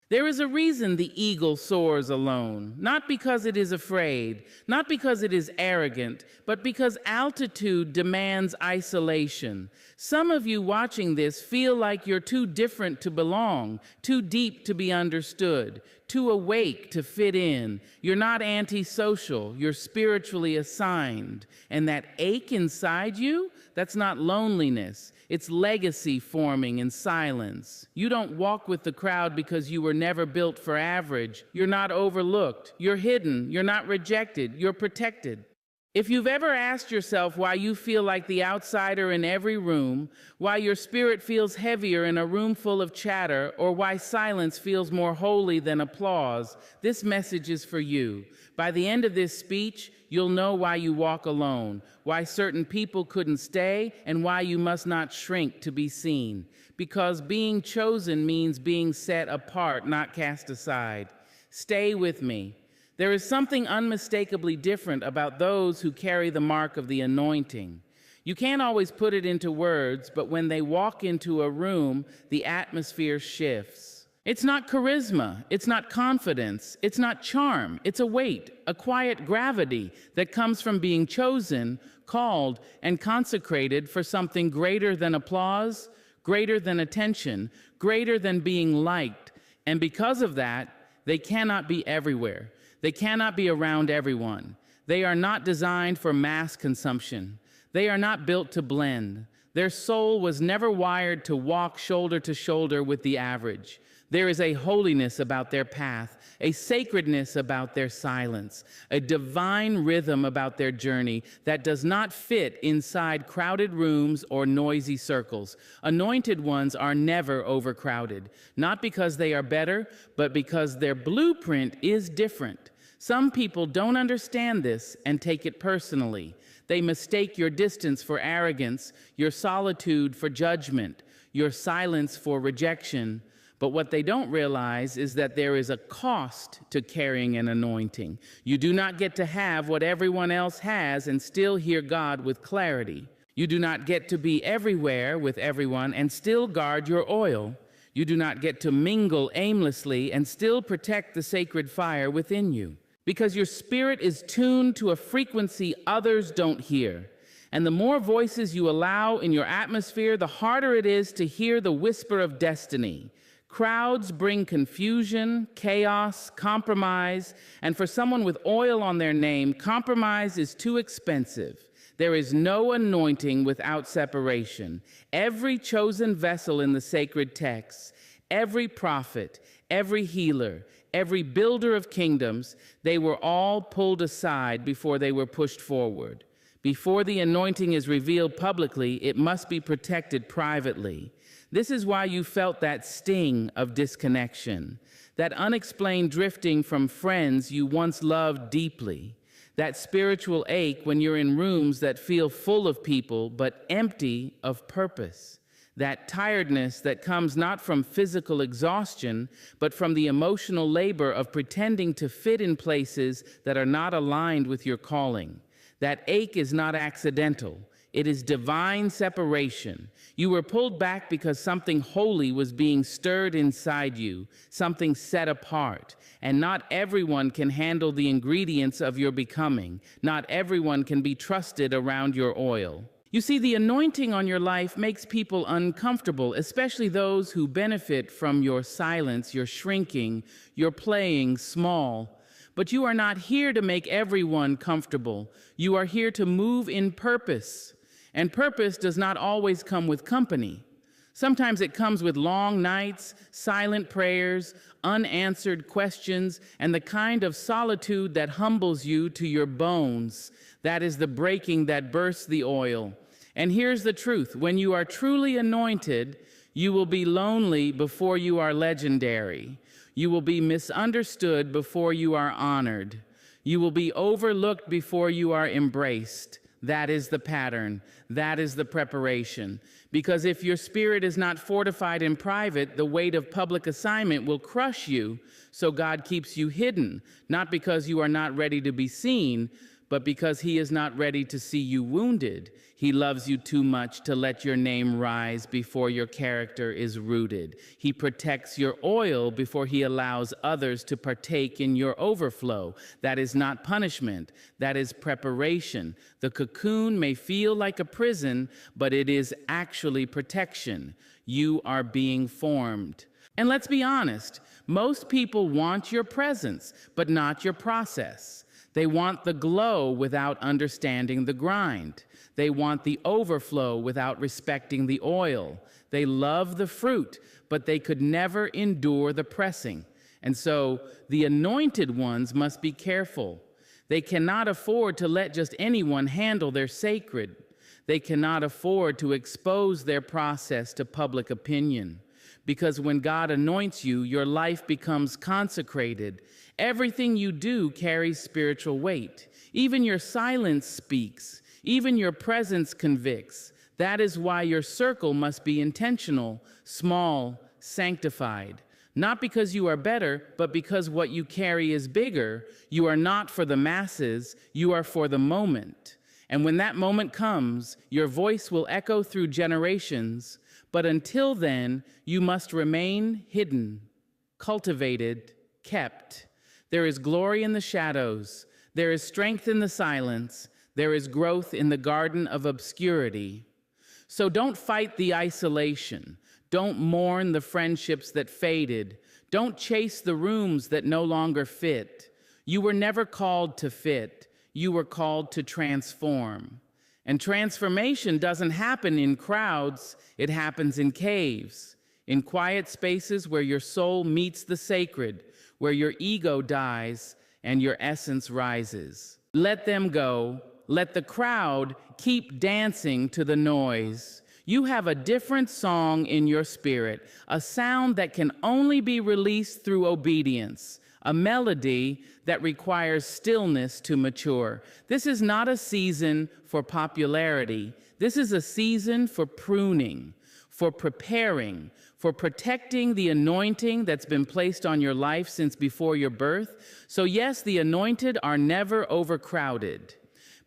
There is a reason the eagle soars alone, not because it is afraid, not because it is arrogant, but because altitude demands isolation. Some of you watching this feel like you're too different to belong, too deep to be understood, too awake to fit in. You're not antisocial, you're spiritually assigned. And that ache inside you, that's not loneliness. It's legacy forming in silence. You don't walk with the crowd because you were never built for average. You're not overlooked. You're hidden. You're not rejected. You're protected. If you've ever asked yourself why you feel like the outsider in every room, why your spirit feels heavier in a room full of chatter, or why silence feels more holy than applause, this message is for you. By the end of this speech, you'll know why you walk alone, why certain people couldn't stay, and why you must not shrink to be seen. Because being chosen means being set apart, not cast aside. Stay with me. There is something unmistakably different about those who carry the mark of the anointing. You can't always put it into words, but when they walk into a room, the atmosphere shifts. It's not charisma, it's not confidence, it's not charm, it's a weight, a quiet gravity that comes from being chosen, called, and consecrated for something greater than applause, greater than attention, greater than being liked. And because of that, they cannot be everywhere. They cannot be around everyone. They are not designed for mass consumption. They are not built to blend. Their soul was never wired to walk shoulder to shoulder with the average. There is a holiness about their path, a sacredness about their silence, a divine rhythm about their journey that does not fit inside crowded rooms or noisy circles. Anointed ones are never overcrowded, not because they are better, but because their blueprint is different. Some people don't understand this and take it personally. They mistake your distance for arrogance, your solitude for judgment, your silence for rejection. But what they don't realize is that there is a cost to carrying an anointing. You do not get to have what everyone else has and still hear God with clarity. You do not get to be everywhere with everyone and still guard your oil. You do not get to mingle aimlessly and still protect the sacred fire within you. Because your spirit is tuned to a frequency others don't hear. And the more voices you allow in your atmosphere, the harder it is to hear the whisper of destiny. Crowds bring confusion, chaos, compromise, and for someone with oil on their name, compromise is too expensive. There is no anointing without separation. Every chosen vessel in the sacred texts, every prophet, every healer, every builder of kingdoms, they were all pulled aside before they were pushed forward. Before the anointing is revealed publicly, it must be protected privately. This is why you felt that sting of disconnection, that unexplained drifting from friends you once loved deeply, that spiritual ache when you're in rooms that feel full of people but empty of purpose, that tiredness that comes not from physical exhaustion, but from the emotional labor of pretending to fit in places that are not aligned with your calling. That ache is not accidental. It is divine separation. You were pulled back because something holy was being stirred inside you, something set apart. And not everyone can handle the ingredients of your becoming. Not everyone can be trusted around your oil. You see, the anointing on your life makes people uncomfortable, especially those who benefit from your silence, your shrinking, your playing small. But you are not here to make everyone comfortable. You are here to move in purpose. And purpose does not always come with company. Sometimes it comes with long nights, silent prayers, unanswered questions, and the kind of solitude that humbles you to your bones. That is the breaking that bursts the oil. And here's the truth. When you are truly anointed, you will be lonely before you are legendary. You will be misunderstood before you are honored. You will be overlooked before you are embraced. That is the pattern. That is the preparation. Because if your spirit is not fortified in private, the weight of public assignment will crush you. So God keeps you hidden, not because you are not ready to be seen, But because he is not ready to see you wounded, he loves you too much to let your name rise before your character is rooted. He protects your oil before he allows others to partake in your overflow. That is not punishment. That is preparation. The cocoon may feel like a prison, but it is actually protection. You are being formed. And let's be honest, most people want your presence, but not your process. They want the glow without understanding the grind. They want the overflow without respecting the oil. They love the fruit, but they could never endure the pressing. And so the anointed ones must be careful. They cannot afford to let just anyone handle their sacred. They cannot afford to expose their process to public opinion. Because when God anoints you, your life becomes consecrated. Everything you do carries spiritual weight. Even your silence speaks. Even your presence convicts. That is why your circle must be intentional, small, sanctified. Not because you are better, but because what you carry is bigger. You are not for the masses, you are for the moment. And when that moment comes, your voice will echo through generations. But until then, you must remain hidden, cultivated, kept. There is glory in the shadows. There is strength in the silence. There is growth in the garden of obscurity. So don't fight the isolation. Don't mourn the friendships that faded. Don't chase the rooms that no longer fit. You were never called to fit. You were called to transform. And transformation doesn't happen in crowds. It happens in caves, in quiet spaces where your soul meets the sacred, where your ego dies and your essence rises. Let them go. Let the crowd keep dancing to the noise. You have a different song in your spirit, a sound that can only be released through obedience, a melody that requires stillness to mature. This is not a season for popularity. This is a season for pruning, for preparing, for protecting the anointing that's been placed on your life since before your birth. So yes, the anointed are never overcrowded,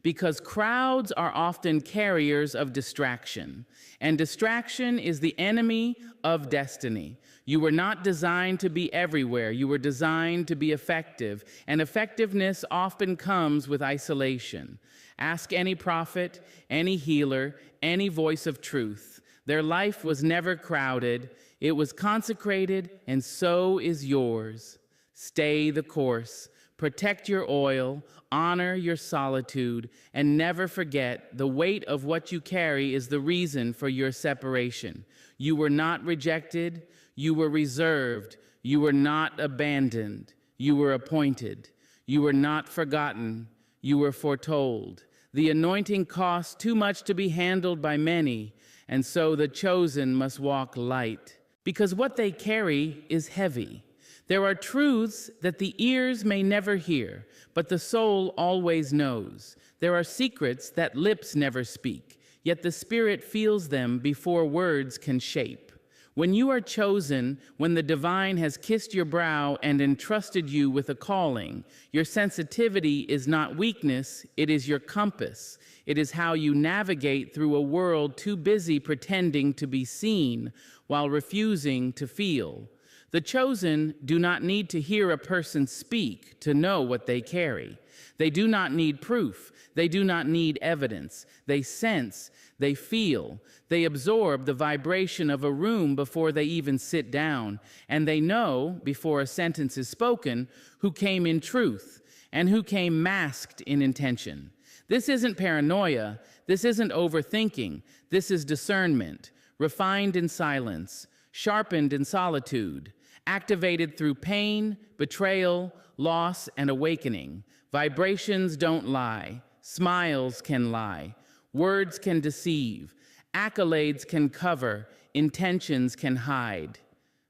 because crowds are often carriers of distraction, and distraction is the enemy of destiny. You were not designed to be everywhere. You were designed to be effective, and effectiveness often comes with isolation. Ask any prophet, any healer, any voice of truth. Their life was never crowded. It was consecrated, and so is yours. Stay the course. Protect your oil, honor your solitude, and never forget the weight of what you carry is the reason for your separation. You were not rejected, you were reserved, you were not abandoned, you were appointed. You were not forgotten, you were foretold. The anointing costs too much to be handled by many, and so the chosen must walk light, because what they carry is heavy. There are truths that the ears may never hear, but the soul always knows. There are secrets that lips never speak, yet the spirit feels them before words can shape. When you are chosen, when the divine has kissed your brow and entrusted you with a calling, your sensitivity is not weakness, it is your compass. It is how you navigate through a world too busy pretending to be seen while refusing to feel. The chosen do not need to hear a person speak to know what they carry. They do not need proof. They do not need evidence. They sense, they feel, they absorb the vibration of a room before they even sit down, and they know, before a sentence is spoken, who came in truth and who came masked in intention. This isn't paranoia. This isn't overthinking. This is discernment, refined in silence, sharpened in solitude, activated through pain, betrayal, loss, and awakening. Vibrations don't lie. Smiles can lie. Words can deceive. Accolades can cover. Intentions can hide.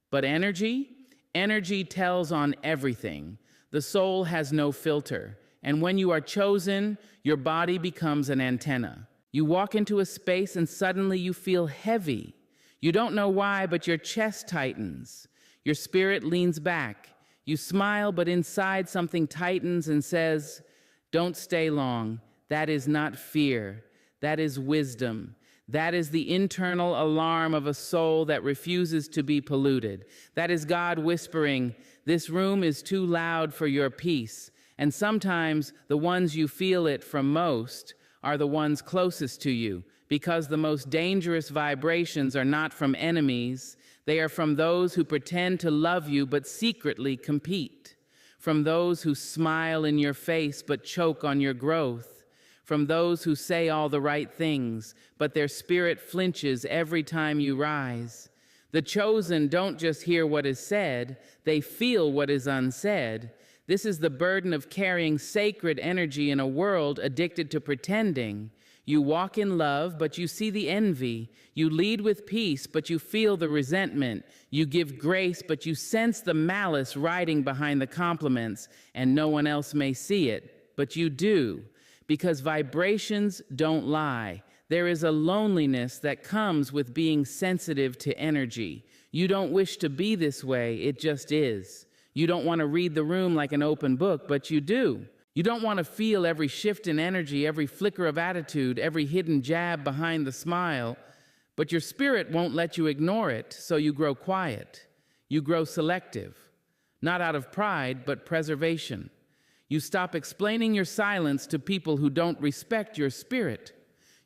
But energy? Energy tells on everything. The soul has no filter. And when you are chosen, your body becomes an antenna. You walk into a space and suddenly you feel heavy. You don't know why, but your chest tightens. Your spirit leans back. You smile, but inside something tightens and says, Don't stay long. That is not fear. That is wisdom. That is the internal alarm of a soul that refuses to be polluted. That is God whispering, "This room is too loud for your peace." And sometimes the ones you feel it from most are the ones closest to you, because the most dangerous vibrations are not from enemies. They are from those who pretend to love you but secretly compete, from those who smile in your face but choke on your growth, from those who say all the right things, but their spirit flinches every time you rise. The chosen don't just hear what is said, they feel what is unsaid. This is the burden of carrying sacred energy in a world addicted to pretending. You walk in love, but you see the envy. You lead with peace, but you feel the resentment. You give grace, but you sense the malice riding behind the compliments, and no one else may see it, but you do. Because vibrations don't lie. There is a loneliness that comes with being sensitive to energy. You don't wish to be this way, it just is. You don't want to read the room like an open book, but you do. You don't want to feel every shift in energy, every flicker of attitude, every hidden jab behind the smile, but your spirit won't let you ignore it, so you grow quiet. You grow selective, not out of pride, but preservation. You stop explaining your silence to people who don't respect your spirit.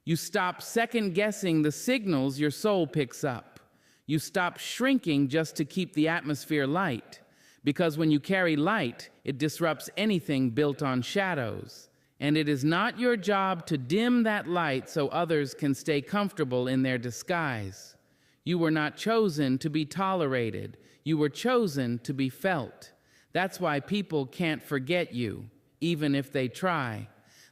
You stop second-guessing the signals your soul picks up. You stop shrinking just to keep the atmosphere light, because when you carry light, it disrupts anything built on shadows. And it is not your job to dim that light so others can stay comfortable in their disguise. You were not chosen to be tolerated. You were chosen to be felt. That's why people can't forget you, even if they try.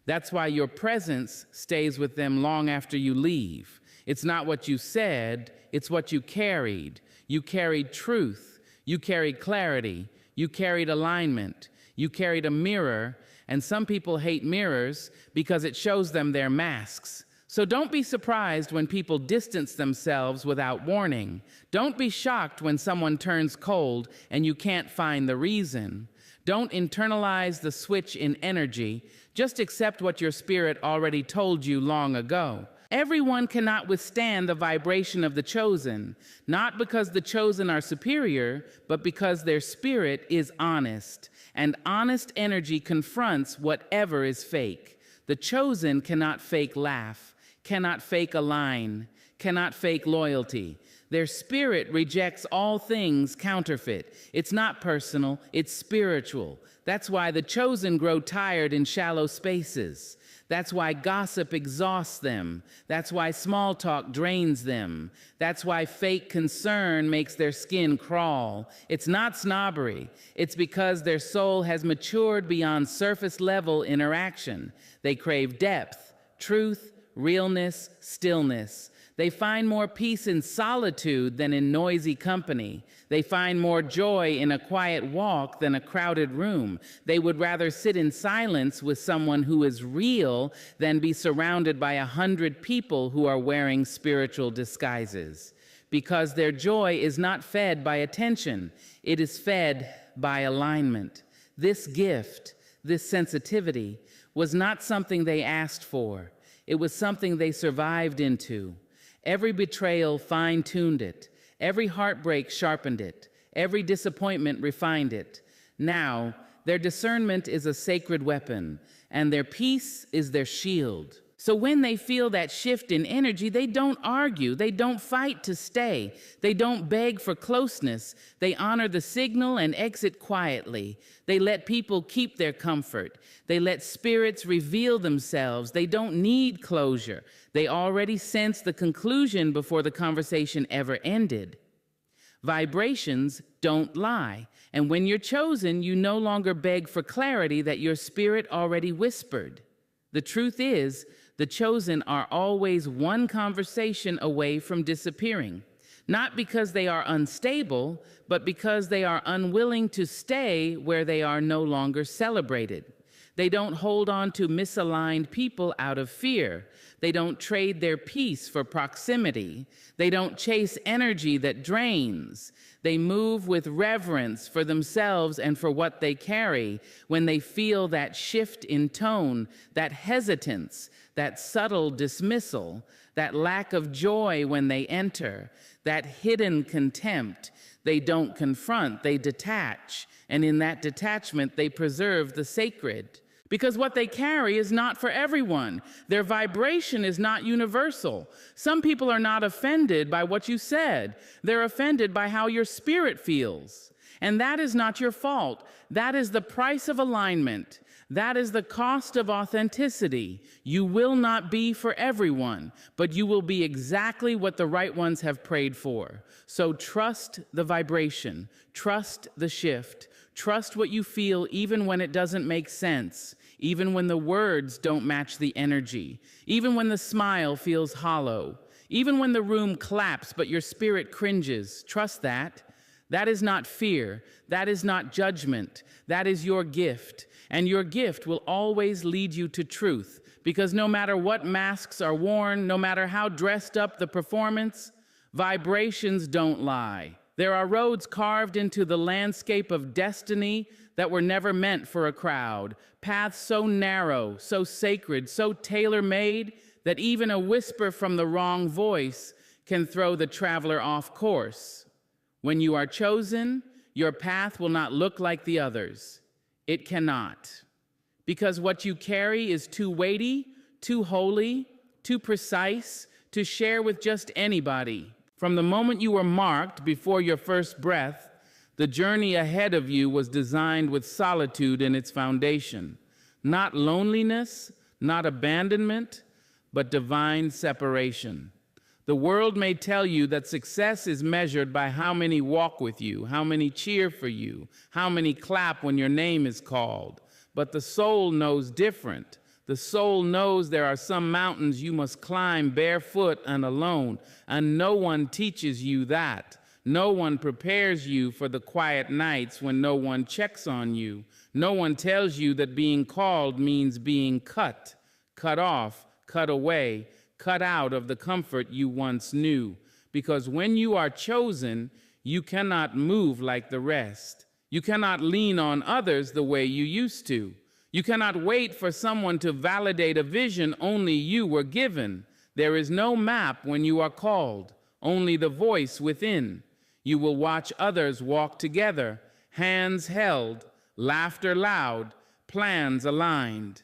That's why your presence stays with them long after you leave. It's not what you said, it's what you carried. You carried truth, you carried clarity, you carried alignment, you carried a mirror, and some people hate mirrors because it shows them their masks. So don't be surprised when people distance themselves without warning. Don't be shocked when someone turns cold and you can't find the reason. Don't internalize the switch in energy. Just accept what your spirit already told you long ago. Everyone cannot withstand the vibration of the chosen, not because the chosen are superior, but because their spirit is honest. And honest energy confronts whatever is fake. The chosen cannot fake laugh, cannot fake a line, cannot fake loyalty. Their spirit rejects all things counterfeit. It's not personal, it's spiritual. That's why the chosen grow tired in shallow spaces. That's why gossip exhausts them. That's why small talk drains them. That's why fake concern makes their skin crawl. It's not snobbery. It's because their soul has matured beyond surface level interaction. They crave depth, truth, realness, stillness. They find more peace in solitude than in noisy company. They find more joy in a quiet walk than a crowded room. They would rather sit in silence with someone who is real than be surrounded by 100 people who are wearing spiritual disguises. Because their joy is not fed by attention, it is fed by alignment. This gift, this sensitivity, was not something they asked for. It was something they survived into. Every betrayal fine-tuned it. Every heartbreak sharpened it. Every disappointment refined it. Now, their discernment is a sacred weapon, and their peace is their shield. So when they feel that shift in energy, they don't argue. They don't fight to stay. They don't beg for closeness. They honor the signal and exit quietly. They let people keep their comfort. They let spirits reveal themselves. They don't need closure. They already sense the conclusion before the conversation ever ended. Vibrations don't lie. And when you're chosen, you no longer beg for clarity that your spirit already whispered. The truth is, the chosen are always one conversation away from disappearing. Not because they are unstable, but because they are unwilling to stay where they are no longer celebrated. They don't hold on to misaligned people out of fear. They don't trade their peace for proximity. They don't chase energy that drains. They move with reverence for themselves and for what they carry when they feel that shift in tone, that hesitance, that subtle dismissal, that lack of joy when they enter, that hidden contempt. They don't confront, they detach, and in that detachment they preserve the sacred. Because what they carry is not for everyone. Their vibration is not universal. Some people are not offended by what you said. They're offended by how your spirit feels. And that is not your fault. That is the price of alignment. That is the cost of authenticity. You will not be for everyone, but you will be exactly what the right ones have prayed for. So trust the vibration. Trust the shift. Trust what you feel even when it doesn't make sense, even when the words don't match the energy, even when the smile feels hollow, even when the room claps but your spirit cringes. Trust that. That is not fear. That is not judgment. That is your gift. And your gift will always lead you to truth, because no matter what masks are worn, no matter how dressed up the performance, vibrations don't lie. There are roads carved into the landscape of destiny that were never meant for a crowd, paths so narrow, so sacred, so tailor-made that even a whisper from the wrong voice can throw the traveler off course. When you are chosen, your path will not look like the others. It cannot. Because what you carry is too weighty, too holy, too precise to share with just anybody. From the moment you were marked before your first breath, the journey ahead of you was designed with solitude in its foundation. Not loneliness, not abandonment, but divine separation. The world may tell you that success is measured by how many walk with you, how many cheer for you, how many clap when your name is called. But the soul knows different. The soul knows there are some mountains you must climb barefoot and alone, and no one teaches you that. No one prepares you for the quiet nights when no one checks on you. No one tells you that being called means being cut off, cut away, cut out of the comfort you once knew. Because when you are chosen, you cannot move like the rest. You cannot lean on others the way you used to. You cannot wait for someone to validate a vision only you were given. There is no map when you are called, only the voice within. You will watch others walk together, hands held, laughter loud, plans aligned.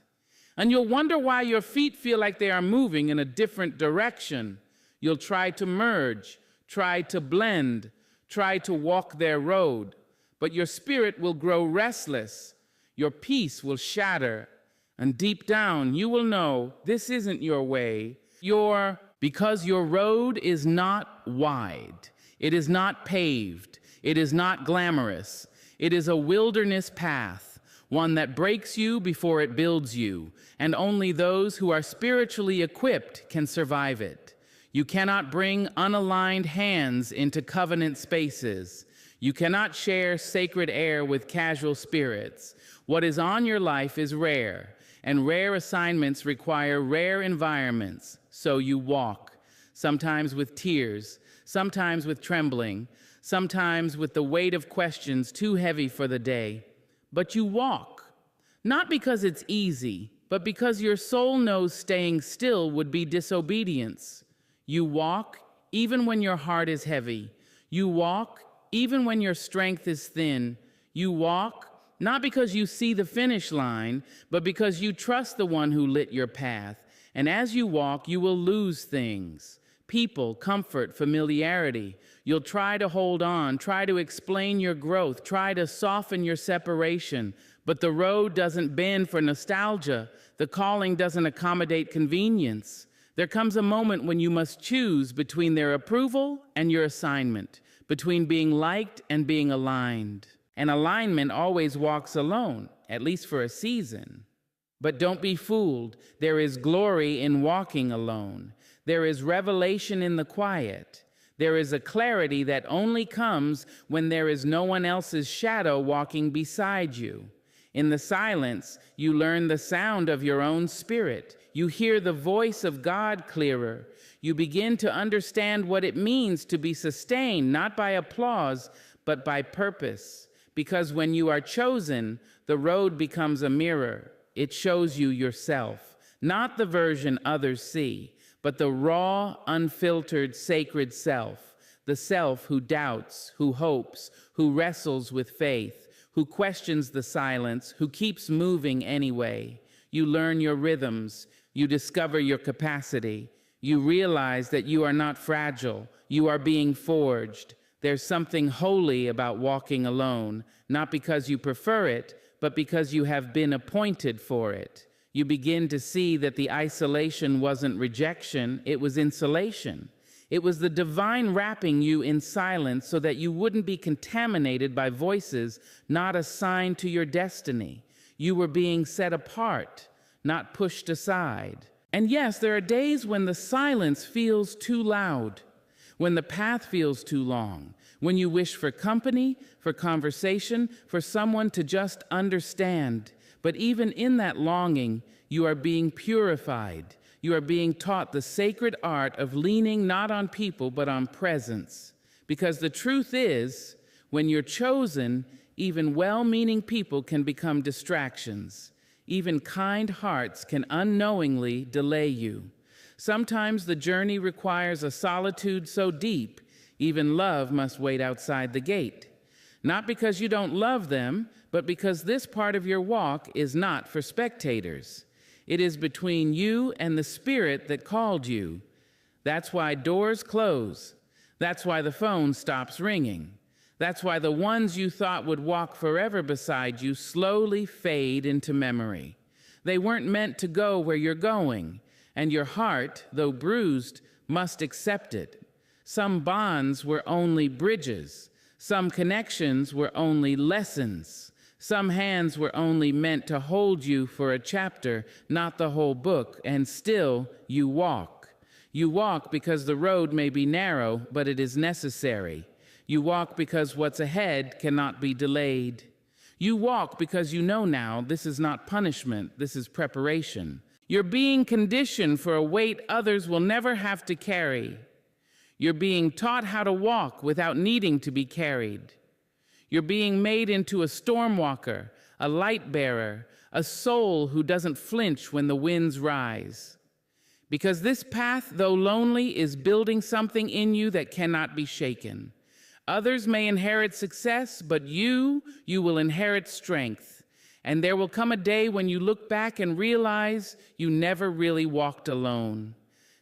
And you'll wonder why your feet feel like they are moving in a different direction. You'll try to merge, try to blend, try to walk their road. But your spirit will grow restless. Your peace will shatter. And deep down, you will know this isn't your way. Because your road is not wide. It is not paved. It is not glamorous. It is a wilderness path, one that breaks you before it builds you, and only those who are spiritually equipped can survive it. You cannot bring unaligned hands into covenant spaces. You cannot share sacred air with casual spirits. What is on your life is rare, and rare assignments require rare environments. So you walk, sometimes with tears, sometimes with trembling, sometimes with the weight of questions too heavy for the day. But you walk, not because it's easy, but because your soul knows staying still would be disobedience. You walk even when your heart is heavy. You walk even when your strength is thin. You walk not because you see the finish line, but because you trust the one who lit your path. And as you walk, you will lose things. People, comfort, familiarity. You'll try to hold on, try to explain your growth, try to soften your separation. But the road doesn't bend for nostalgia. The calling doesn't accommodate convenience. There comes a moment when you must choose between their approval and your assignment, between being liked and being aligned. And alignment always walks alone, at least for a season. But don't be fooled. There is glory in walking alone. There is revelation in the quiet. There is a clarity that only comes when there is no one else's shadow walking beside you. In the silence, you learn the sound of your own spirit. You hear the voice of God clearer. You begin to understand what it means to be sustained, not by applause, but by purpose. Because when you are chosen, the road becomes a mirror. It shows you yourself, not the version others see, but the raw, unfiltered, sacred self, the self who doubts, who hopes, who wrestles with faith, who questions the silence, who keeps moving anyway. You learn your rhythms, you discover your capacity, you realize that you are not fragile, you are being forged. There's something holy about walking alone, not because you prefer it, but because you have been appointed for it. You begin to see that the isolation wasn't rejection, it was insulation. It was the divine wrapping you in silence so that you wouldn't be contaminated by voices not assigned to your destiny. You were being set apart, not pushed aside. And yes, there are days when the silence feels too loud, when the path feels too long, when you wish for company, for conversation, for someone to just understand. But even in that longing, you are being purified. You are being taught the sacred art of leaning not on people, but on presence. Because the truth is, when you're chosen, even well-meaning people can become distractions. Even kind hearts can unknowingly delay you. Sometimes the journey requires a solitude so deep, even love must wait outside the gate. Not because you don't love them, but because this part of your walk is not for spectators. It is between you and the spirit that called you. That's why doors close. That's why the phone stops ringing. That's why the ones you thought would walk forever beside you slowly fade into memory. They weren't meant to go where you're going, and your heart, though bruised, must accept it. Some bonds were only bridges. Some connections were only lessons. Some hands were only meant to hold you for a chapter, not the whole book, and still you walk. You walk because the road may be narrow, but it is necessary. You walk because what's ahead cannot be delayed. You walk because you know now this is not punishment, this is preparation. You're being conditioned for a weight others will never have to carry. You're being taught how to walk without needing to be carried. You're being made into a storm walker, a light bearer, a soul who doesn't flinch when the winds rise. Because this path, though lonely, is building something in you that cannot be shaken. Others may inherit success, but you will inherit strength. And there will come a day when you look back and realize you never really walked alone.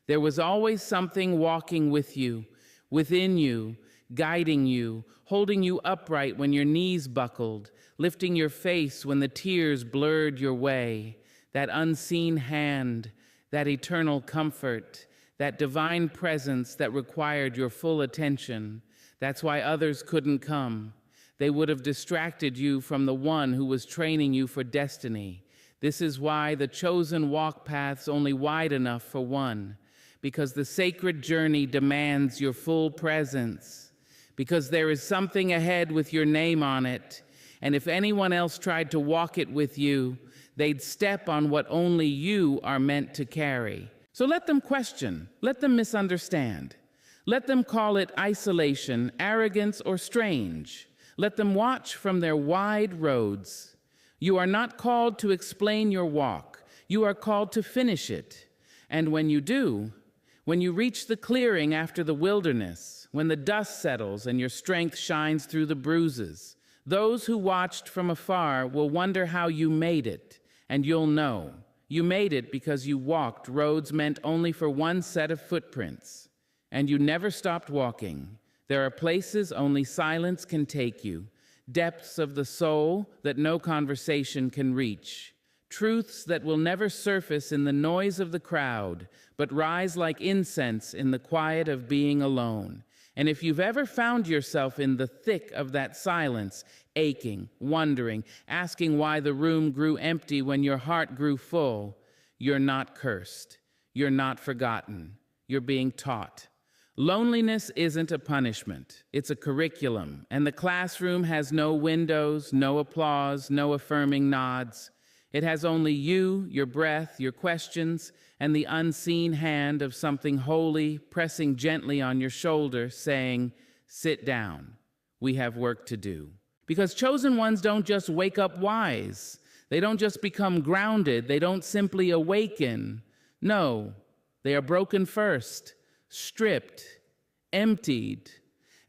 There was always something walking with you, within you, guiding you, holding you upright when your knees buckled, lifting your face when the tears blurred your way. That unseen hand, that eternal comfort, that divine presence that required your full attention. That's why others couldn't come. They would have distracted you from the one who was training you for destiny. This is why the chosen walk path's only wide enough for one. Because the sacred journey demands your full presence. Because there is something ahead with your name on it. And if anyone else tried to walk it with you, they'd step on what only you are meant to carry. So let them question. Let them misunderstand. Let them call it isolation, arrogance, or strange. Let them watch from their wide roads. You are not called to explain your walk. You are called to finish it. And when you do, when you reach the clearing after the wilderness, when the dust settles and your strength shines through the bruises, those who watched from afar will wonder how you made it, and you'll know. You made it because you walked roads meant only for one set of footprints. And you never stopped walking. There are places only silence can take you, depths of the soul that no conversation can reach, truths that will never surface in the noise of the crowd, but rise like incense in the quiet of being alone. And if you've ever found yourself in the thick of that silence, aching, wondering, asking why the room grew empty when your heart grew full, you're not cursed. You're not forgotten. You're being taught. Loneliness isn't a punishment, it's a curriculum, and the classroom has no windows, no applause, no affirming nods. It has only you, your breath, your questions, and the unseen hand of something holy pressing gently on your shoulder, saying, "Sit down. we have work to do. Because chosen ones don't just wake up wise. They don't just become grounded. They don't simply awaken. No, they are broken first, stripped, emptied,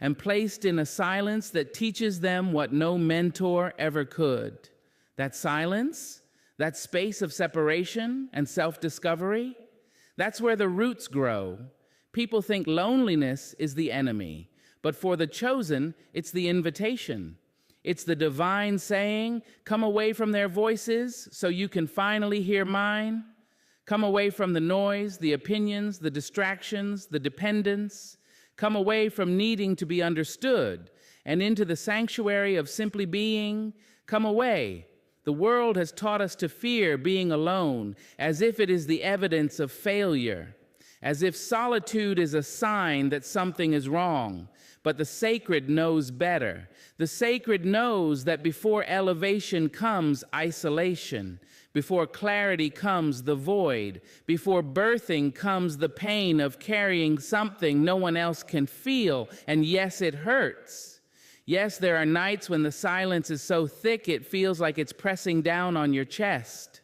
and placed in a silence that teaches them what no mentor ever could. That silence, that space of separation and self-discovery, that's where the roots grow. People think loneliness is the enemy, but for the chosen, it's the invitation. It's the divine saying, come away from their voices so you can finally hear mine. Come away from the noise, the opinions, the distractions, the dependence. Come away from needing to be understood and into the sanctuary of simply being. Come away. The world has taught us to fear being alone, as if it is the evidence of failure, as if solitude is a sign that something is wrong. But the sacred knows better. The sacred knows that before elevation comes isolation, before clarity comes the void, before birthing comes the pain of carrying something no one else can feel, and yes, it hurts. Yes, there are nights when the silence is so thick it feels like it's pressing down on your chest.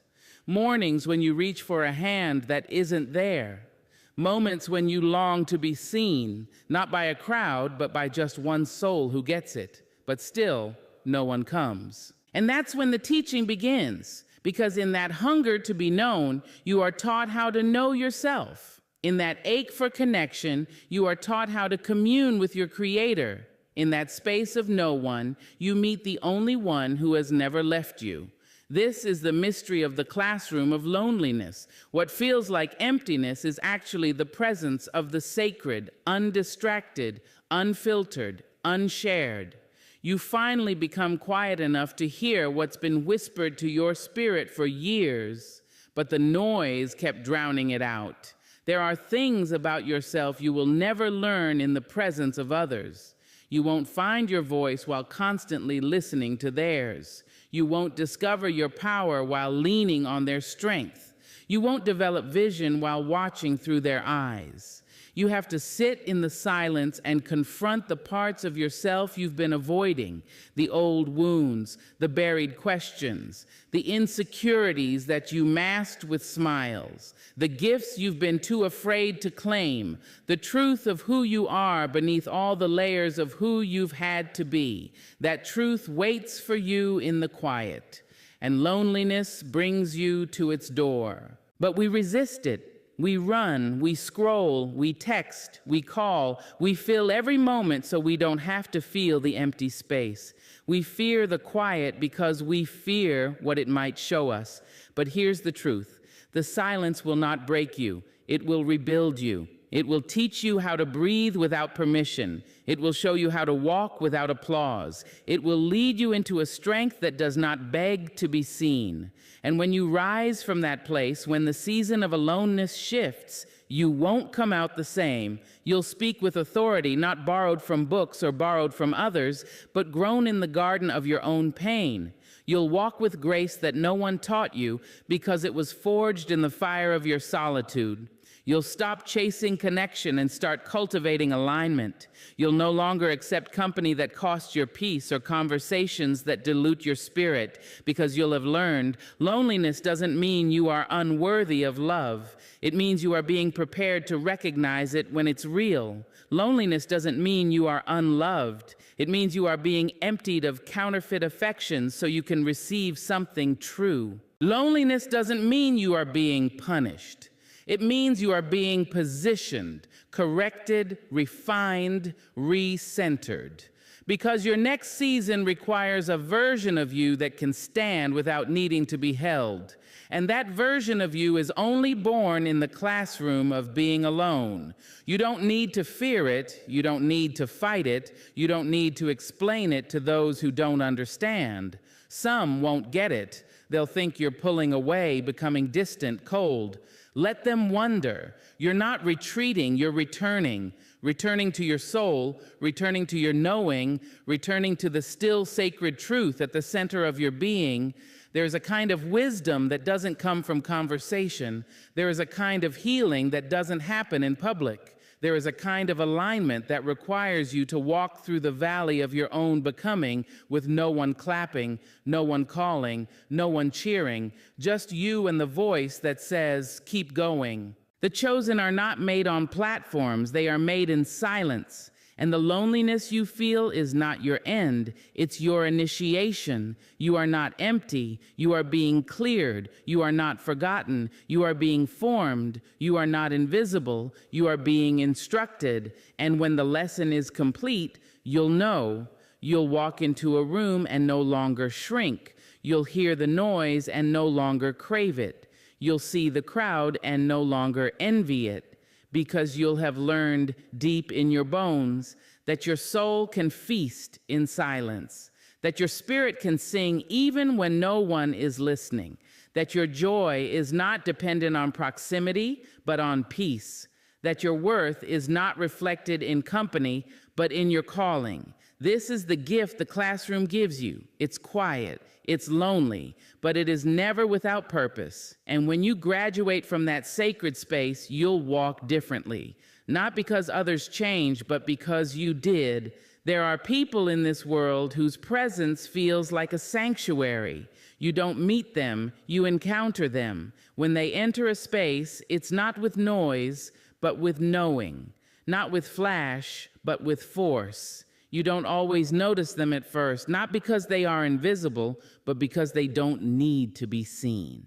Mornings when you reach for a hand that isn't there. Moments when you long to be seen, not by a crowd, but by just one soul who gets it. But still, no one comes. And that's when the teaching begins, because in that hunger to be known, you are taught how to know yourself. In that ache for connection, you are taught how to commune with your Creator. In that space of no one, you meet the only one who has never left you. This is the mystery of the classroom of loneliness. What feels like emptiness is actually the presence of the sacred, undistracted, unfiltered, unshared. You finally become quiet enough to hear what's been whispered to your spirit for years, but the noise kept drowning it out. There are things about yourself you will never learn in the presence of others. You won't find your voice while constantly listening to theirs. You won't discover your power while leaning on their strength. You won't develop vision while watching through their eyes. You have to sit in the silence and confront the parts of yourself you've been avoiding, the old wounds, the buried questions, the insecurities that you masked with smiles, the gifts you've been too afraid to claim, the truth of who you are beneath all the layers of who you've had to be. That truth waits for you in the quiet, and loneliness brings you to its door. But we resist it. We run, we scroll, we text, we call, we fill every moment so we don't have to feel the empty space. We fear the quiet because we fear what it might show us. But here's the truth. The silence will not break you. It will rebuild you. It will teach you how to breathe without permission. It will show you how to walk without applause. It will lead you into a strength that does not beg to be seen. And when you rise from that place, when the season of aloneness shifts, you won't come out the same. You'll speak with authority, not borrowed from books or borrowed from others, but grown in the garden of your own pain. You'll walk with grace that no one taught you because it was forged in the fire of your solitude. You'll stop chasing connection and start cultivating alignment. You'll no longer accept company that costs your peace or conversations that dilute your spirit, because you'll have learned loneliness doesn't mean you are unworthy of love. It means you are being prepared to recognize it when it's real. Loneliness doesn't mean you are unloved. It means you are being emptied of counterfeit affections so you can receive something true. Loneliness doesn't mean you are being punished. It means you are being positioned, corrected, refined, re-centered. Because your next season requires a version of you that can stand without needing to be held. And that version of you is only born in the classroom of being alone. You don't need to fear it. You don't need to fight it. You don't need to explain it to those who don't understand. Some won't get it. They'll think you're pulling away, becoming distant, cold. Let them wonder. You're not retreating, you're returning. Returning to your soul, returning to your knowing, returning to the still sacred truth at the center of your being. There's a kind of wisdom that doesn't come from conversation. There is a kind of healing that doesn't happen in public. There is a kind of alignment that requires you to walk through the valley of your own becoming with no one clapping, no one calling, no one cheering, just you and the voice that says, keep going. The chosen are not made on platforms, they are made in silence. And the loneliness you feel is not your end, it's your initiation. You are not empty, you are being cleared. You are not forgotten, you are being formed. You are not invisible, you are being instructed. And when the lesson is complete, you'll know. You'll walk into a room and no longer shrink. You'll hear the noise and no longer crave it. You'll see the crowd and no longer envy it. Because you'll have learned deep in your bones that your soul can feast in silence, that your spirit can sing even when no one is listening, that your joy is not dependent on proximity, but on peace, that your worth is not reflected in company, but in your calling. This is the gift the classroom gives you. It's quiet, it's lonely, but it is never without purpose. And when you graduate from that sacred space, you'll walk differently. Not because others changed, but because you did. There are people in this world whose presence feels like a sanctuary. You don't meet them, you encounter them. When they enter a space, it's not with noise, but with knowing. Not with flash, but with force. You don't always notice them at first, not because they are invisible, but because they don't need to be seen.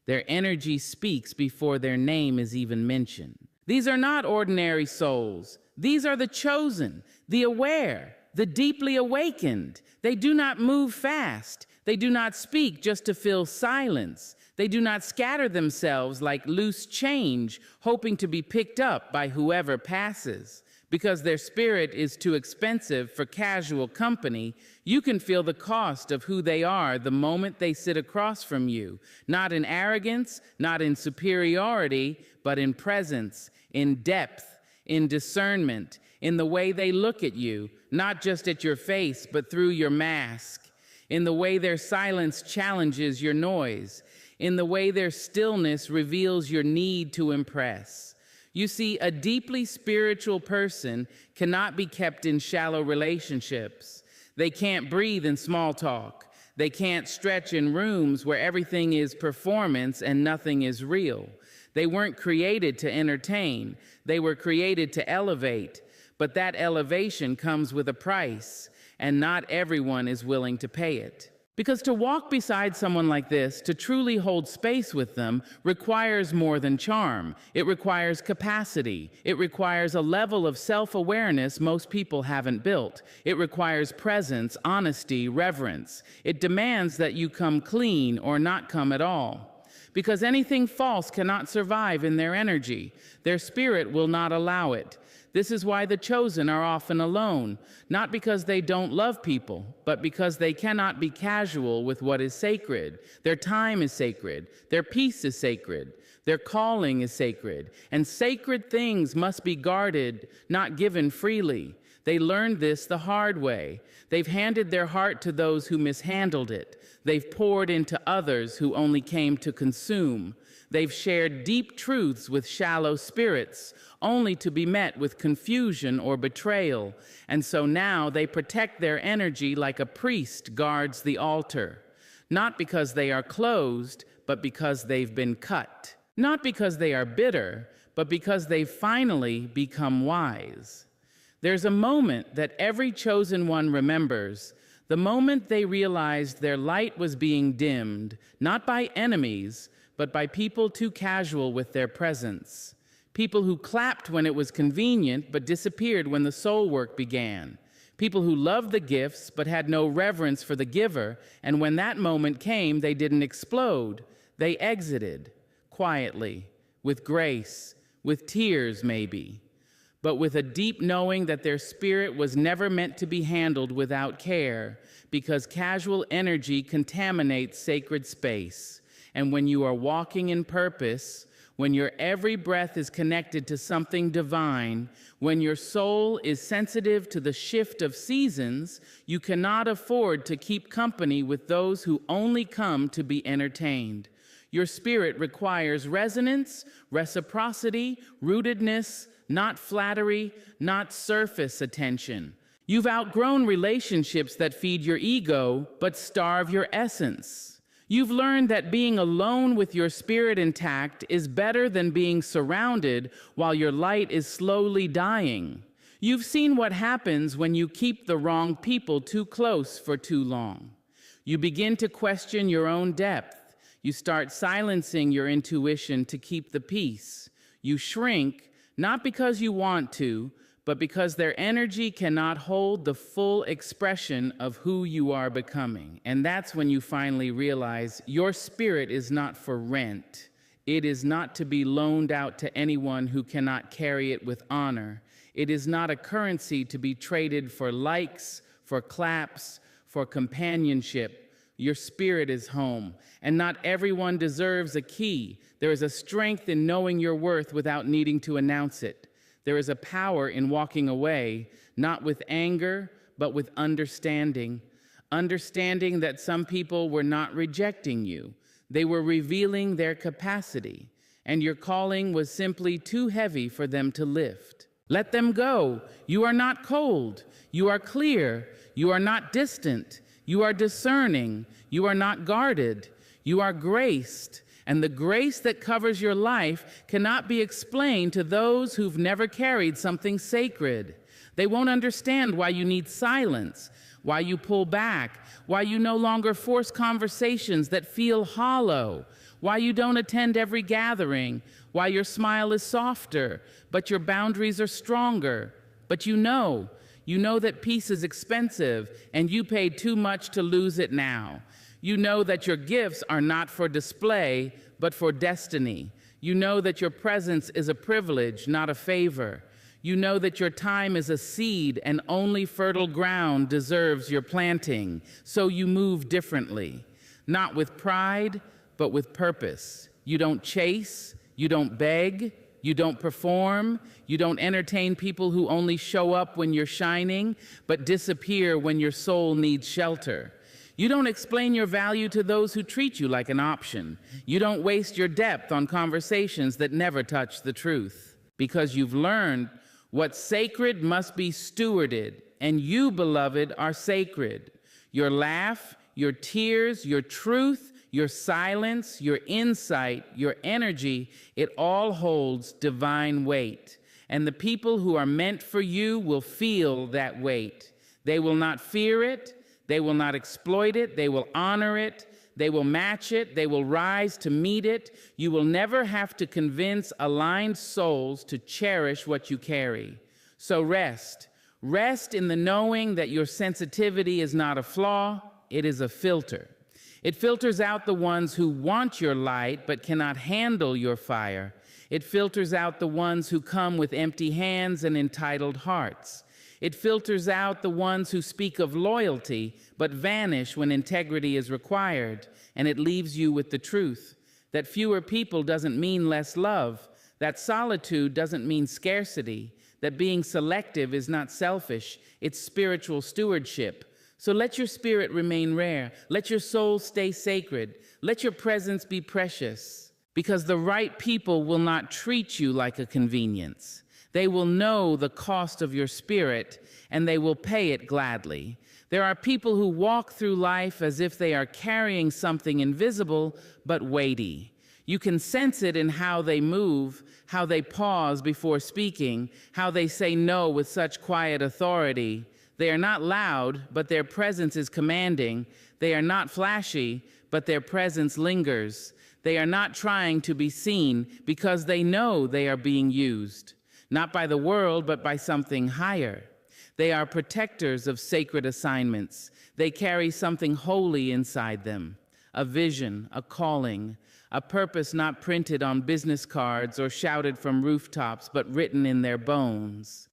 Their energy speaks before their name is even mentioned. These are not ordinary souls. These are the chosen, the aware, the deeply awakened. They do not move fast. They do not speak just to fill silence. They do not scatter themselves like loose change, hoping to be picked up by whoever passes. Because their spirit is too expensive for casual company, you can feel the cost of who they are the moment they sit across from you, not in arrogance, not in superiority, but in presence, in depth, in discernment, in the way they look at you, not just at your face, but through your mask, in the way their silence challenges your noise, in the way their stillness reveals your need to impress. You see, a deeply spiritual person cannot be kept in shallow relationships. They can't breathe in small talk. They can't stretch in rooms where everything is performance and nothing is real. They weren't created to entertain. They were created to elevate. But that elevation comes with a price, and not everyone is willing to pay it. Because to walk beside someone like this, to truly hold space with them, requires more than charm. It requires capacity. It requires a level of self-awareness most people haven't built. It requires presence, honesty, reverence. It demands that you come clean or not come at all. Because anything false cannot survive in their energy. Their spirit will not allow it. This is why the chosen are often alone, not because they don't love people, but because they cannot be casual with what is sacred. Their time is sacred. Their peace is sacred. Their calling is sacred. And sacred things must be guarded, not given freely. They learned this the hard way. They've handed their heart to those who mishandled it. They've poured into others who only came to consume. They've shared deep truths with shallow spirits, only to be met with confusion or betrayal. And so now they protect their energy like a priest guards the altar. Not because they are closed, but because they've been cut. Not because they are bitter, but because they've finally become wise. There's a moment that every chosen one remembers, the moment they realized their light was being dimmed, not by enemies, but by people too casual with their presence. People who clapped when it was convenient, but disappeared when the soul work began. People who loved the gifts, but had no reverence for the giver, and when that moment came, they didn't explode. They exited, quietly, with grace, with tears maybe, but with a deep knowing that their spirit was never meant to be handled without care, because casual energy contaminates sacred space. And when you are walking in purpose, when your every breath is connected to something divine, when your soul is sensitive to the shift of seasons, you cannot afford to keep company with those who only come to be entertained. Your spirit requires resonance, reciprocity, rootedness, not flattery, not surface attention. You've outgrown relationships that feed your ego but starve your essence. You've learned that being alone with your spirit intact is better than being surrounded while your light is slowly dying. You've seen what happens when you keep the wrong people too close for too long. You begin to question your own depth. You start silencing your intuition to keep the peace. You shrink, not because you want to, but because their energy cannot hold the full expression of who you are becoming. And that's when you finally realize your spirit is not for rent. It is not to be loaned out to anyone who cannot carry it with honor. It is not a currency to be traded for likes, for claps, for companionship. Your spirit is home, and not everyone deserves a key. There is a strength in knowing your worth without needing to announce it. There is a power in walking away, not with anger, but with understanding. Understanding that some people were not rejecting you. They were revealing their capacity, and your calling was simply too heavy for them to lift. Let them go. You are not cold. You are clear. You are not distant. You are discerning. You are not guarded. You are graced. And the grace that covers your life cannot be explained to those who've never carried something sacred. They won't understand why you need silence, why you pull back, why you no longer force conversations that feel hollow, why you don't attend every gathering, why your smile is softer, but your boundaries are stronger. But you know that peace is expensive, and you paid too much to lose it now. You know that your gifts are not for display, but for destiny. You know that your presence is a privilege, not a favor. You know that your time is a seed, and only fertile ground deserves your planting. So you move differently, not with pride, but with purpose. You don't chase, you don't beg, you don't perform, you don't entertain people who only show up when you're shining, but disappear when your soul needs shelter. You don't explain your value to those who treat you like an option. You don't waste your depth on conversations that never touch the truth, because you've learned what's sacred must be stewarded, and you, beloved, are sacred. Your laugh, your tears, your truth, your silence, your insight, your energy, it all holds divine weight. And the people who are meant for you will feel that weight. They will not fear it. They will not exploit it. They will honor it. They will match it. They will rise to meet it. You will never have to convince aligned souls to cherish what you carry. So rest. Rest in the knowing that your sensitivity is not a flaw. It is a filter. It filters out the ones who want your light but cannot handle your fire. It filters out the ones who come with empty hands and entitled hearts. It filters out the ones who speak of loyalty but vanish when integrity is required. And it leaves you with the truth that fewer people doesn't mean less love, that solitude doesn't mean scarcity, that being selective is not selfish, it's spiritual stewardship. So let your spirit remain rare. Let your soul stay sacred. Let your presence be precious, because the right people will not treat you like a convenience. They will know the cost of your spirit, and they will pay it gladly. There are people who walk through life as if they are carrying something invisible but weighty. You can sense it in how they move, how they pause before speaking, how they say no with such quiet authority. They are not loud, but their presence is commanding. They are not flashy, but their presence lingers. They are not trying to be seen because they know they are being used, not by the world, but by something higher. They are protectors of sacred assignments. They carry something holy inside them, a vision, a calling, a purpose not printed on business cards or shouted from rooftops, but written in their bones.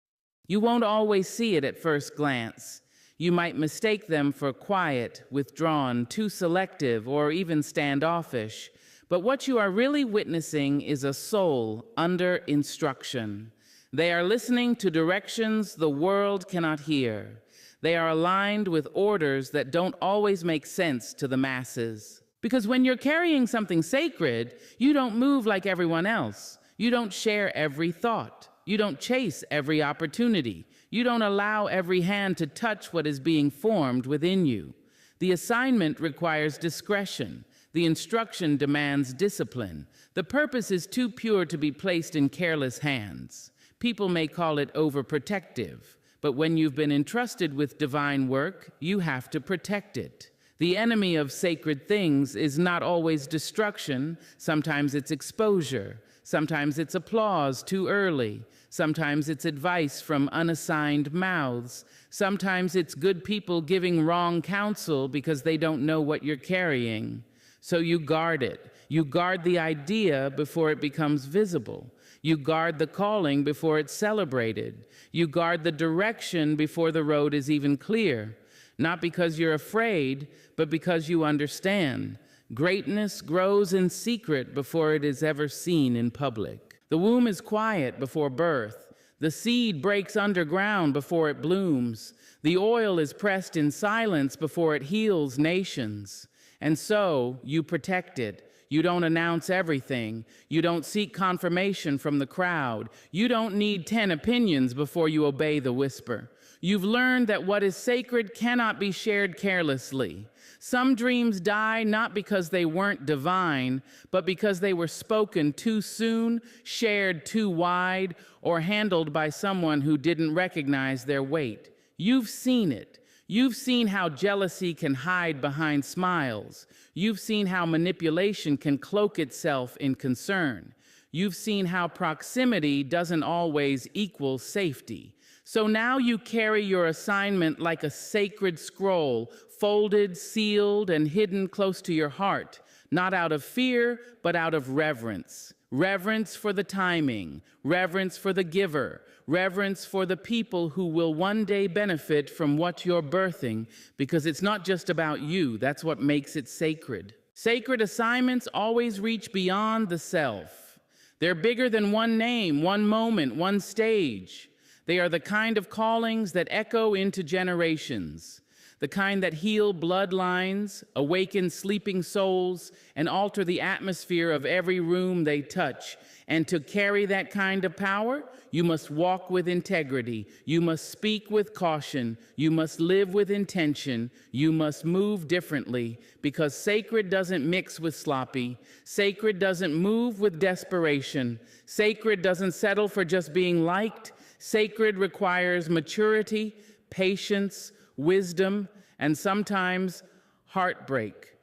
You won't always see it at first glance. You might mistake them for quiet, withdrawn, too selective, or even standoffish. But what you are really witnessing is a soul under instruction. They are listening to directions the world cannot hear. They are aligned with orders that don't always make sense to the masses. Because when you're carrying something sacred, you don't move like everyone else. You don't share every thought. You don't chase every opportunity. You don't allow every hand to touch what is being formed within you. The assignment requires discretion. The instruction demands discipline. The purpose is too pure to be placed in careless hands. People may call it overprotective, but when you've been entrusted with divine work, you have to protect it. The enemy of sacred things is not always destruction. Sometimes it's exposure. Sometimes it's applause too early. Sometimes it's advice from unassigned mouths. Sometimes it's good people giving wrong counsel because they don't know what you're carrying. So you guard it. You guard the idea before it becomes visible. You guard the calling before it's celebrated. You guard the direction before the road is even clear. Not because you're afraid, but because you understand. Greatness grows in secret before it is ever seen in public. The womb is quiet before birth. The seed breaks underground before it blooms. The oil is pressed in silence before it heals nations. And so you protect it. You don't announce everything. You don't seek confirmation from the crowd. You don't need 10 opinions before you obey the whisper. You've learned that what is sacred cannot be shared carelessly. Some dreams die not because they weren't divine, but because they were spoken too soon, shared too wide, or handled by someone who didn't recognize their weight. You've seen it. You've seen how jealousy can hide behind smiles. You've seen how manipulation can cloak itself in concern. You've seen how proximity doesn't always equal safety. So now you carry your assignment like a sacred scroll, folded, sealed, and hidden close to your heart, not out of fear, but out of reverence. Reverence for the timing, reverence for the giver, reverence for the people who will one day benefit from what you're birthing, because it's not just about you. That's what makes it sacred. Sacred assignments always reach beyond the self. They're bigger than one name, one moment, one stage. They are the kind of callings that echo into generations, the kind that heal bloodlines, awaken sleeping souls, and alter the atmosphere of every room they touch. And to carry that kind of power, you must walk with integrity. You must speak with caution. You must live with intention. You must move differently, because sacred doesn't mix with sloppy. Sacred doesn't move with desperation. Sacred doesn't settle for just being liked. Sacred requires maturity, patience, wisdom, and sometimes heartbreak,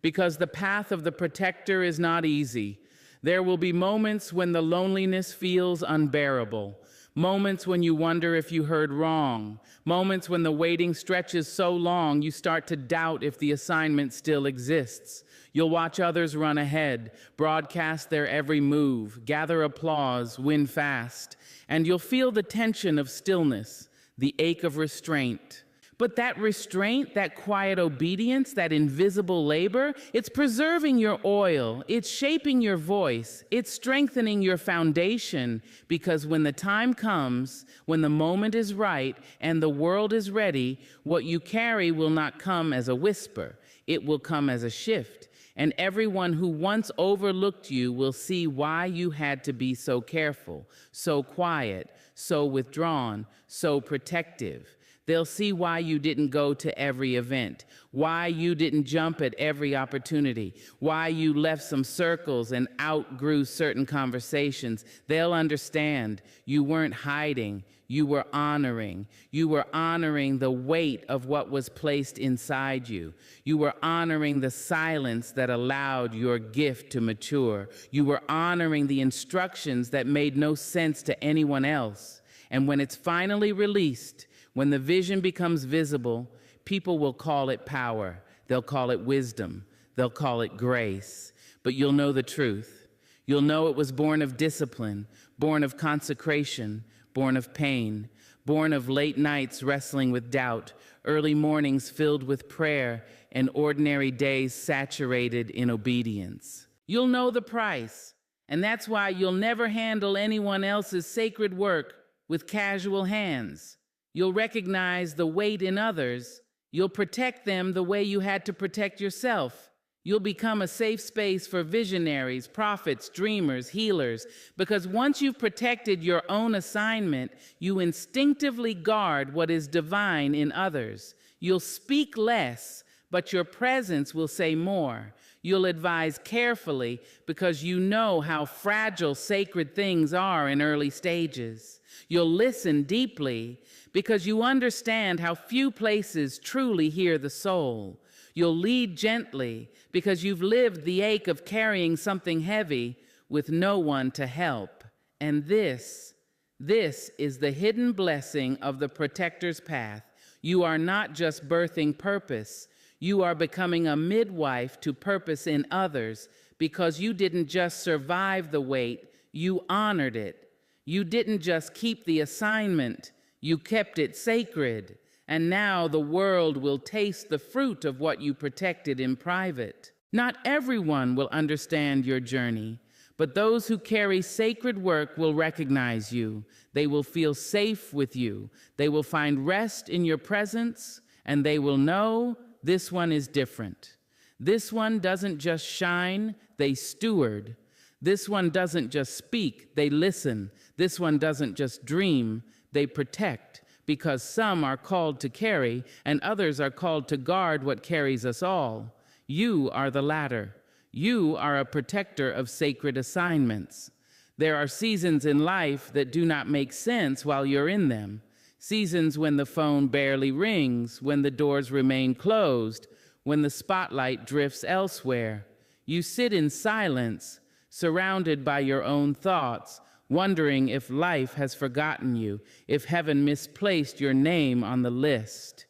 because the path of the protector is not easy. There will be moments when the loneliness feels unbearable, moments when you wonder if you heard wrong, moments when the waiting stretches so long you start to doubt if the assignment still exists. You'll watch others run ahead, broadcast their every move, gather applause, win fast, and you'll feel the tension of stillness, the ache of restraint. But that restraint, that quiet obedience, that invisible labor, it's preserving your oil, it's shaping your voice, it's strengthening your foundation, because when the time comes, when the moment is right and the world is ready, what you carry will not come as a whisper, it will come as a shift. And everyone who once overlooked you will see why you had to be so careful, so quiet, so withdrawn, so protective. They'll see why you didn't go to every event, why you didn't jump at every opportunity, why you left some circles and outgrew certain conversations. They'll understand you weren't hiding, you were honoring. You were honoring the weight of what was placed inside you. You were honoring the silence that allowed your gift to mature. You were honoring the instructions that made no sense to anyone else. And when it's finally released, when the vision becomes visible, people will call it power. They'll call it wisdom. They'll call it grace. But you'll know the truth. You'll know it was born of discipline, born of consecration, born of pain, born of late nights wrestling with doubt, early mornings filled with prayer, and ordinary days saturated in obedience. You'll know the price, and that's why you'll never handle anyone else's sacred work with casual hands. You'll recognize the weight in others. You'll protect them the way you had to protect yourself. You'll become a safe space for visionaries, prophets, dreamers, healers, because once you've protected your own assignment, you instinctively guard what is divine in others. You'll speak less, but your presence will say more. You'll advise carefully because you know how fragile sacred things are in early stages. You'll listen deeply because you understand how few places truly hear the soul. You'll lead gently because you've lived the ache of carrying something heavy with no one to help. And this is the hidden blessing of the protector's path. You are not just birthing purpose. You are becoming a midwife to purpose in others because you didn't just survive the wait, you honored it. You didn't just keep the assignment, you kept it sacred. And now the world will taste the fruit of what you protected in private. Not everyone will understand your journey, but those who carry sacred work will recognize you. They will feel safe with you. They will find rest in your presence, and they will know this one is different. This one doesn't just shine, they steward. This one doesn't just speak, they listen. This one doesn't just dream, they protect. Because some are called to carry, and others are called to guard what carries us all. You are the latter. You are a protector of sacred assignments. There are seasons in life that do not make sense while you're in them. Seasons when the phone barely rings, when the doors remain closed, when the spotlight drifts elsewhere. You sit in silence, surrounded by your own thoughts, wondering if life has forgotten you, if heaven misplaced your name on the list.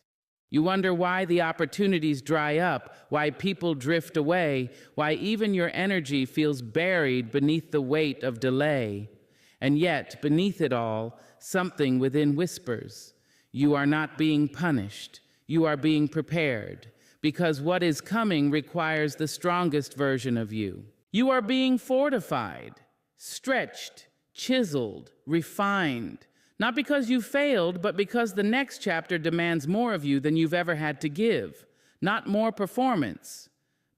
You wonder why the opportunities dry up, why people drift away, why even your energy feels buried beneath the weight of delay. And yet, beneath it all, something within whispers. You are not being punished. You are being prepared, because what is coming requires the strongest version of you. You are being fortified, stretched, chiseled, refined, not because you failed, but because the next chapter demands more of you than you've ever had to give. Not more performance,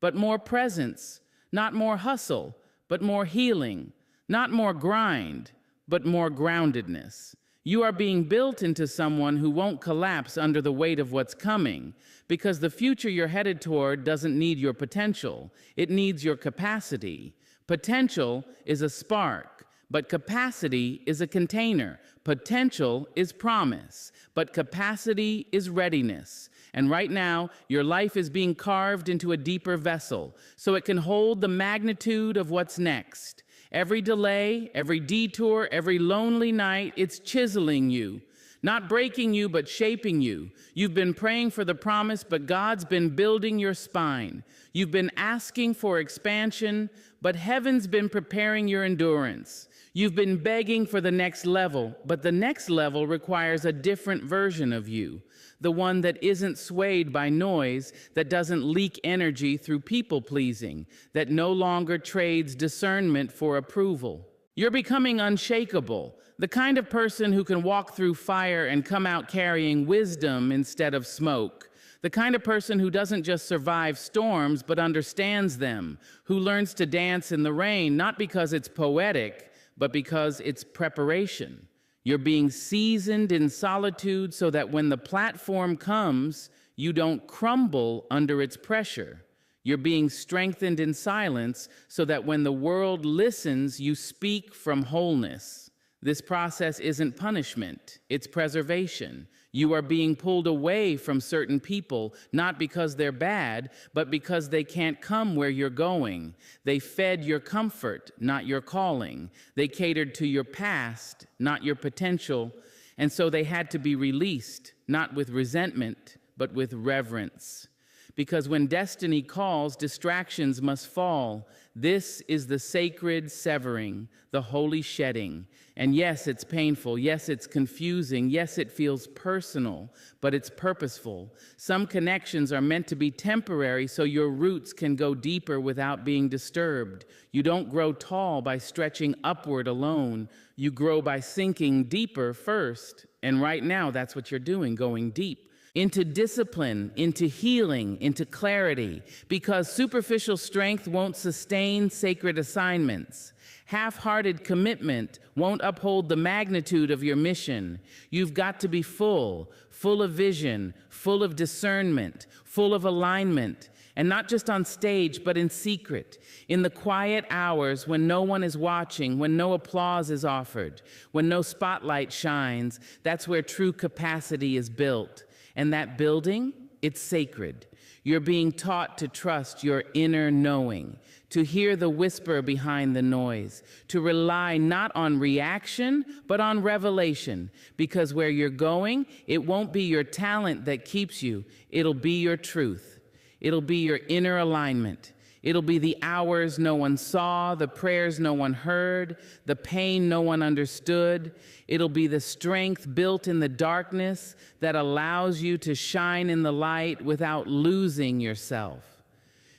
but more presence. Not more hustle, but more healing. Not more grind, but more groundedness. You are being built into someone who won't collapse under the weight of what's coming, because the future you're headed toward doesn't need your potential. It needs your capacity. Potential is a spark, but capacity is a container. Potential is promise, but capacity is readiness. And right now, your life is being carved into a deeper vessel, so it can hold the magnitude of what's next. Every delay, every detour, every lonely night, it's chiseling you. Not breaking you, but shaping you. You've been praying for the promise, but God's been building your spine. You've been asking for expansion, but heaven's been preparing your endurance. You've been begging for the next level, but the next level requires a different version of you. The one that isn't swayed by noise, that doesn't leak energy through people-pleasing, that no longer trades discernment for approval. You're becoming unshakable, the kind of person who can walk through fire and come out carrying wisdom instead of smoke. The kind of person who doesn't just survive storms, but understands them, who learns to dance in the rain, not because it's poetic, but because it's preparation. You're being seasoned in solitude so that when the platform comes, you don't crumble under its pressure. You're being strengthened in silence so that when the world listens, you speak from wholeness. This process isn't punishment, it's preservation. You are being pulled away from certain people, not because they're bad, but because they can't come where you're going. They fed your comfort, not your calling. They catered to your past, not your potential. And so they had to be released, not with resentment, but with reverence. Because when destiny calls, distractions must fall. This is the sacred severing, the holy shedding. And yes, it's painful. Yes, it's confusing. Yes, it feels personal, but it's purposeful. Some connections are meant to be temporary so your roots can go deeper without being disturbed. You don't grow tall by stretching upward alone. You grow by sinking deeper first. And right now, that's what you're doing, going deep. into discipline, into healing, into clarity, because superficial strength won't sustain sacred assignments. Half-hearted commitment won't uphold the magnitude of your mission. You've got to be full of vision, full of discernment, full of alignment, and not just on stage, but in secret, in the quiet hours when no one is watching, when no applause is offered, when no spotlight shines. That's where true capacity is built. And that building, it's sacred. You're being taught to trust your inner knowing, to hear the whisper behind the noise, to rely not on reaction, but on revelation. Because where you're going, it won't be your talent that keeps you. It'll be your truth. It'll be your inner alignment. It'll be the hours no one saw, the prayers no one heard, the pain no one understood. It'll be the strength built in the darkness that allows you to shine in the light without losing yourself.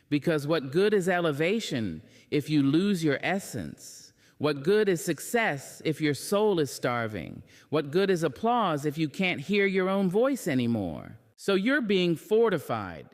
Because what good is elevation if you lose your essence? What good is success if your soul is starving? What good is applause if you can't hear your own voice anymore? So you're being fortified.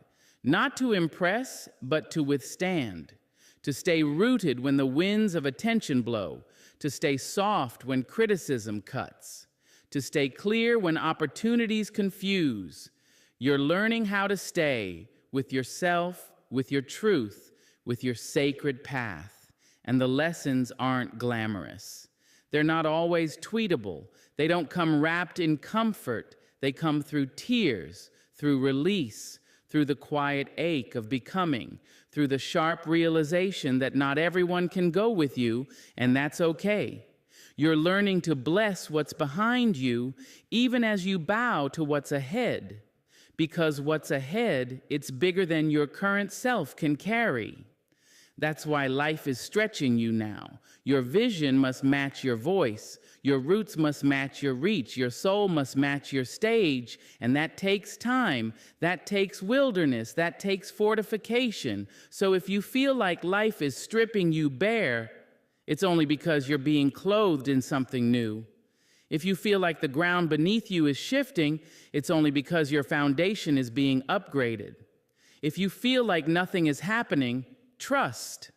Not to impress, but to withstand, to stay rooted when the winds of attention blow, to stay soft when criticism cuts, to stay clear when opportunities confuse. You're learning how to stay with yourself, with your truth, with your sacred path. And the lessons aren't glamorous. They're not always tweetable. They don't come wrapped in comfort. They come through tears, through release, through the quiet ache of becoming, through the sharp realization that not everyone can go with you, and that's okay. You're learning to bless what's behind you, even as you bow to what's ahead, because what's ahead, it's bigger than your current self can carry. That's why life is stretching you now. Your vision must match your voice. Your roots must match your reach. Your soul must match your stage. And that takes time. That takes wilderness. That takes fortification. So if you feel like life is stripping you bare, it's only because you're being clothed in something new. If you feel like the ground beneath you is shifting, it's only because your foundation is being upgraded. If you feel like nothing is happening, trust.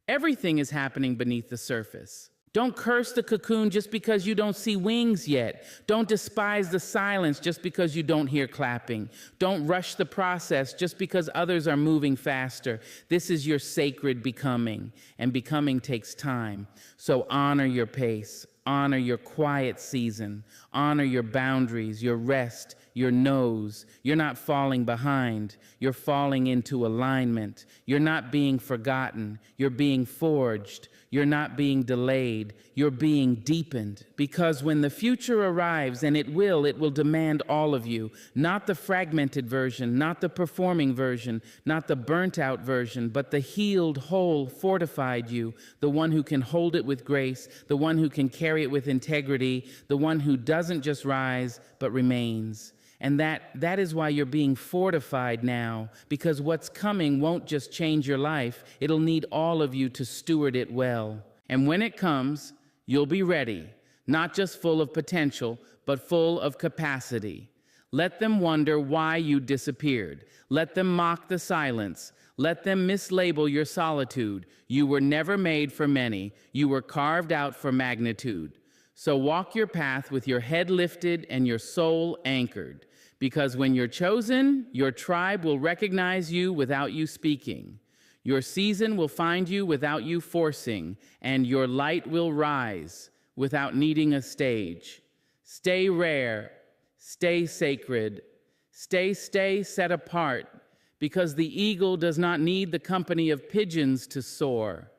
Everything is happening beneath the surface. Don't curse the cocoon just because you don't see wings yet. Don't despise the silence just because you don't hear clapping. Don't rush the process just because others are moving faster. This is your sacred becoming, and becoming takes time. So honor your pace. Honor your quiet season. Honor your boundaries, your rest, your no's. You're not falling behind. You're falling into alignment. You're not being forgotten. You're being forged. You're not being delayed. You're being deepened. Because when the future arrives, and it will demand all of you. Not the fragmented version, not the performing version, not the burnt out version, but the healed, whole, fortified you, the one who can hold it with grace, the one who can carry it with integrity, the one who doesn't just rise, but remains. And that is why you're being fortified now, because what's coming won't just change your life. It'll need all of you to steward it well. And when it comes, you'll be ready, not just full of potential, but full of capacity. Let them wonder why you disappeared. Let them mock the silence. Let them mislabel your solitude. You were never made for many. You were carved out for magnitude. So walk your path with your head lifted and your soul anchored. Because when you're chosen, your tribe will recognize you without you speaking. Your season will find you without you forcing, and your light will rise without needing a stage. Stay rare, stay sacred, stay set apart, because the eagle does not need the company of pigeons to soar.